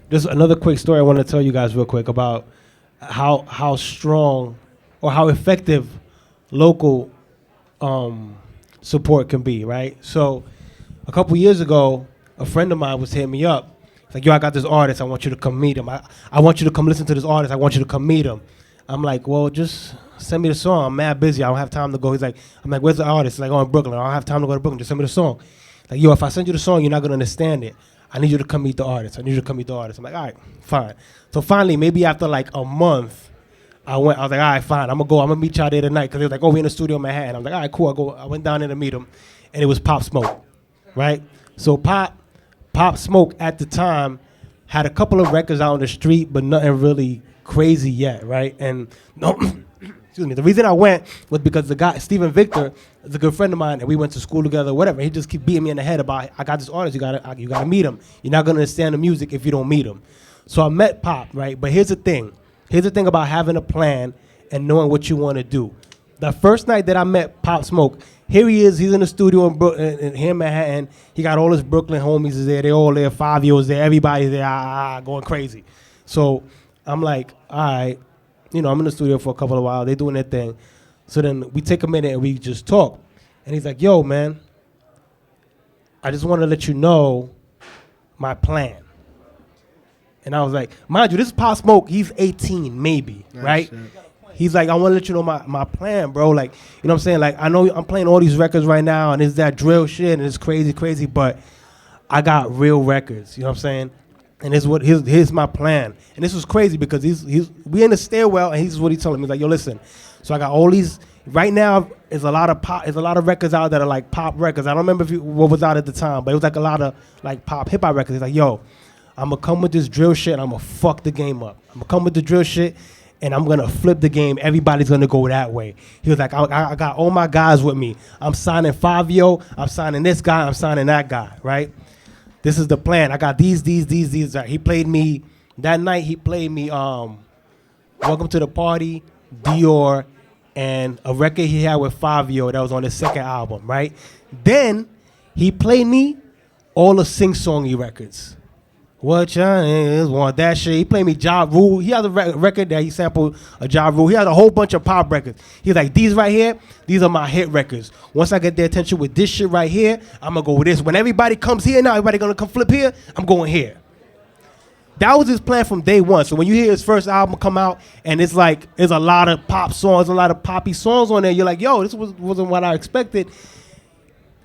Just another quick story I want to tell you guys real quick about how strong or how effective local support can be, right? So a couple years ago, a friend of mine was hitting me up. It's like, yo, I got this artist. I want you to come meet him. I want you to come listen to this artist. I want you to come meet him. I'm like, well, just send me the song. I'm mad busy. I don't have time to go. I'm like, where's the artist? He's like, oh, in Brooklyn. I don't have time to go to Brooklyn. Just send me the song. Like, yo, if I send you the song, you're not going to understand it. I need you to come meet the artist. I'm like, all right, fine. So finally, maybe after like a month, I was like, all right, fine. I'm going to meet y'all there tonight. Because they was like, oh, we in the studio in Manhattan. I'm like, all right, cool. I went down there to meet him. And it was Pop Smoke, right? So Pop Smoke at the time had a couple of records out on the street, but nothing really crazy yet, right? And no, excuse me. The reason I went was because the guy, Steven Victor, is a good friend of mine, and we went to school together, whatever. He just keep beating me in the head about, I got this artist, you gotta meet him. You're not gonna understand the music if you don't meet him. So I met Pop, right? But here's the thing. Here's the thing about having a plan and knowing what you want to do. The first night that I met Pop Smoke, here he is. He's in the studio in Brooklyn, here in Manhattan. He got all his Brooklyn homies is there. They all there. 5 years there. Everybody's there, going crazy. So I'm like, all right, I'm in the studio for a couple of while. They doing their thing. So then we take a minute and we just talk. And he's like, yo, man, I just want to let you know my plan. And I was like, mind you, this is Pop Smoke. He's 18, maybe, right? He's like, I want to let you know my plan, bro. Like, you know what I'm saying? Like, I know I'm playing all these records right now, and it's that drill shit, and it's crazy, but I got real records, you know what I'm saying? And here's my plan. And this was crazy because we in the stairwell, and he's what he's telling me. He's like, yo, listen. So I got all these, right now, there's a lot of records out that are like pop records. I don't remember what was out at the time, but it was like a lot of like pop hip-hop records. He's like, yo, I'm going to come with this drill shit, and I'm going to fuck the game up. I'm going to come with the drill shit, and I'm going to flip the game. Everybody's going to go that way. He was like, I got all my guys with me. I'm signing Fabio. I'm signing this guy. I'm signing that guy, right? This is the plan. I got these. He played me, that night he played me Welcome to the Party, Dior, and a record he had with Fabio that was on his second album, right? Then he played me all the sing-songy records. What y'all niggas want that shit? He played me Ja Rule. He has a record that he sampled a Ja Rule. He has a whole bunch of pop records. He's like, these right here, these are my hit records. Once I get their attention with this shit right here, I'm gonna go with this. When everybody comes here now, everybody gonna come flip here, I'm going here. That was his plan from day one. So when you hear his first album come out and it's like, there's a lot of pop songs, a lot of poppy songs on there, you're like, yo, this wasn't what I expected.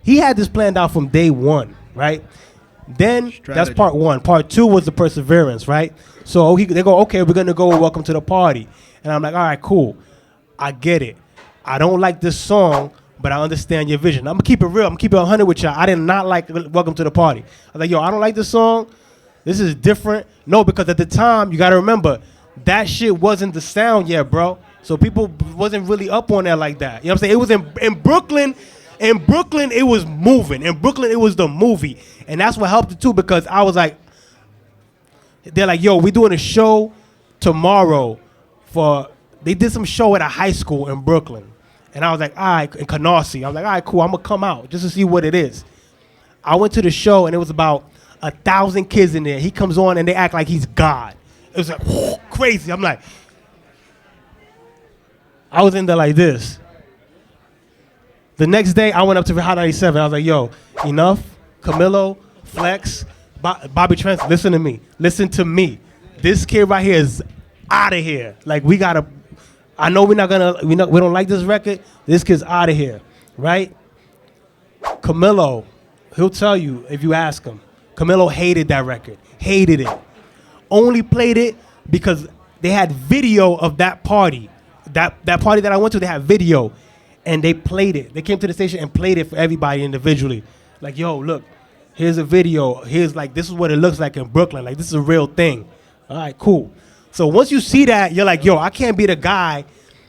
He had this planned out from day one, right? Then that's part one. Part two was the perseverance, right? So they go, okay, we're gonna go Welcome to the Party, and I'm like, all right, cool, I get it. I don't like this song, but I understand your vision. I'm gonna keep it real. I'm gonna keep it 100 with y'all. I did not like Welcome to the Party. I was like, yo, I don't like this song. This is different. No, because at the time you gotta remember that shit wasn't the sound yet, bro. So people wasn't really up on that like that. You know what I'm saying? It was in Brooklyn. In Brooklyn, it was moving. In Brooklyn, it was the movie. And that's what helped it, too, because I was like, they're like, yo, we doing a show tomorrow they did some show at a high school in Brooklyn. And I was like, all right, in Canarsie. I was like, all right, cool, I'm going to come out just to see what it is. I went to the show, and it was about 1,000 kids in there. He comes on, and they act like he's God. It was like, whoa, crazy. I'm like, I was in there like this. The next day, I went up to Hot 97. I was like, yo, enough. Camilo, Flex, Bobby Trent, listen to me. Listen to me. This kid right here is out of here. Like, I know we don't like this record. This kid's out of here, right? Camilo, he'll tell you if you ask him. Camilo hated that record. Hated it. Only played it because they had video of that party. That party that I went to, they had video. And they played it. They came to the station and played it for everybody individually. Like, yo, look, here's a video. Here's like, this is what it looks like in Brooklyn. Like, this is a real thing. All right, cool. So once you see that, you're like, yo, I can't be the guy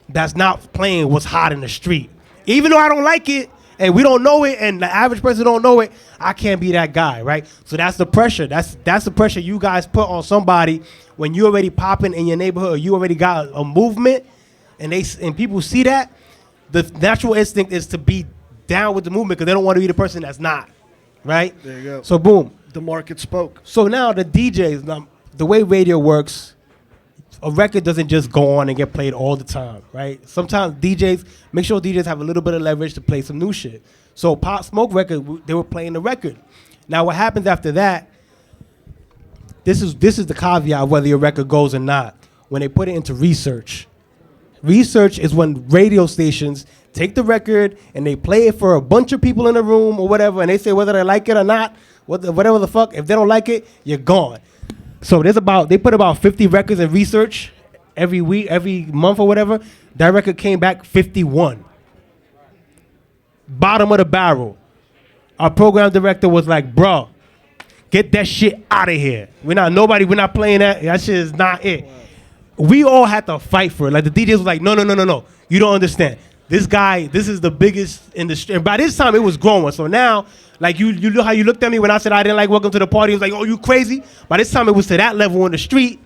that's not playing what's hot in the street. Even though I don't like it, and we don't know it, and the average person don't know it, I can't be that guy, right? So that's the pressure. That's the pressure you guys put on somebody when you already popping in your neighborhood, or you already got a movement, and people see that. The natural instinct is to be down with the movement because they don't want to be the person that's not, right? There you go. So boom. The market spoke. So now the DJs, the way radio works, a record doesn't just go on and get played all the time, right? Sometimes make sure DJs have a little bit of leverage to play some new shit. So Pop Smoke record, they were playing the record. Now what happens after that, this is the caveat of whether your record goes or not. When they put it into research. Research is when radio stations take the record and they play it for a bunch of people in the room or whatever, and they say whether they like it or not, whatever the fuck. If they don't like it, you're gone. So they put about 50 records in research every week, every month or whatever. That record came back 51. Bottom of the barrel. Our program director was like, bro, get that shit out of here. We're not playing that. That shit is not it. Wow. We all had to fight for it. Like the DJs was like, no. You don't understand. This is the biggest in the street. And by this time it was growing. So now, like you know how you looked at me when I said I didn't like Welcome to the Party. It was like, oh, you crazy? By this time it was to that level in the street.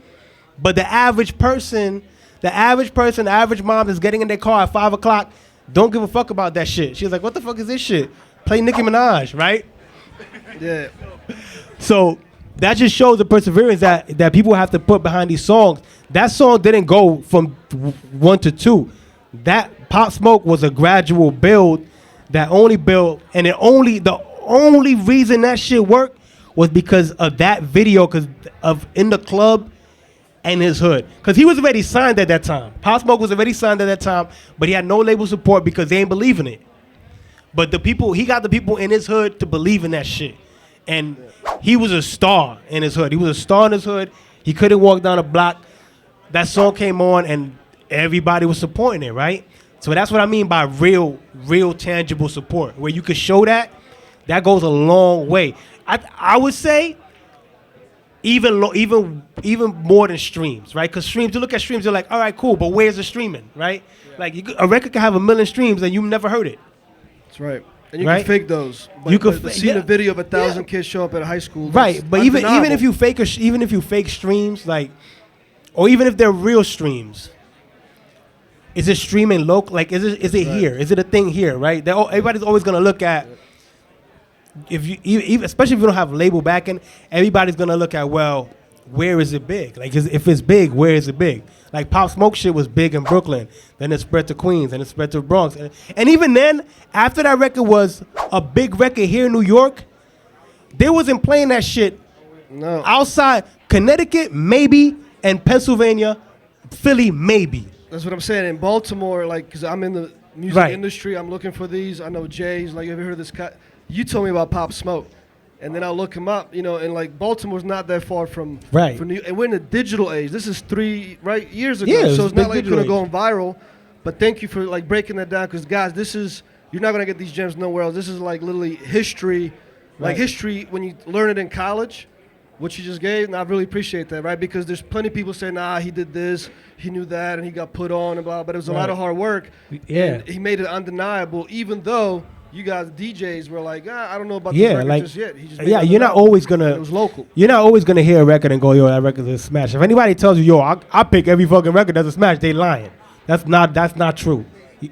But the average mom that's getting in their car at 5 o'clock don't give a fuck about that shit. She's like, what the fuck is this shit? Play Nicki Minaj, right? Yeah. So that just shows the perseverance that people have to put behind these songs. That song didn't go from 1 to 2. That Pop Smoke was a gradual build that only built, and the only reason that shit worked was because of that video, because of In the Club and his hood. Because he was already signed at that time. Pop Smoke was already signed at that time, but he had no label support because they ain't believe in it. But he got the people in his hood to believe in that shit. And he was a star in his hood. He couldn't walk down a block. That song came on and everybody was supporting it, right? So that's what I mean by real tangible support. Where you could show that goes a long way. I would say even more than streams, right? Because streams, you look at streams, you're like, all right, cool, but where's the streaming, right? Yeah. Like a record can have 1 million streams and you've never heard it. That's right. And you can fake those. But seeing a video of 1,000 kids show up at a high school. Right, but even if you fake streams, like, or even if they're real streams, is it streaming local? Like, is it right here? Is it a thing here? Right? Everybody's always gonna look at especially if you don't have label backing. Everybody's gonna look at, well, where is it big? Like, if it's big, where is it big? Like Pop Smoke shit was big in Brooklyn, then it spread to Queens, and it spread to the Bronx, and even then, after that record was a big record here in New York, they wasn't playing that shit outside Connecticut, maybe, and Pennsylvania, Philly, maybe. That's what I'm saying. In Baltimore, like, because I'm in the music industry, I'm looking for these. I know Jay's, like, have you heard of this guy? You told me about Pop Smoke. And then I'll look him up, and like Baltimore's not that far from New, and we're in the digital age. This is 3 years ago, so it's not like it's gonna go viral. But thank you for like breaking that down, because guys, you're not gonna get these gems nowhere else. This is like literally history, like history when you learn it in college, what you just gave. And I really appreciate that, right? Because there's plenty of people saying, nah, he did this, he knew that, and he got put on and blah. But it was a lot of hard work. Yeah, and he made it undeniable, even though. You guys, DJs, were like, I don't know about this record just yet. He just you're not always gonna. It was local. You're not always gonna hear a record and go, yo, that record's a smash. If anybody tells you, yo, I pick every fucking record that's a smash, they lying. That's not true.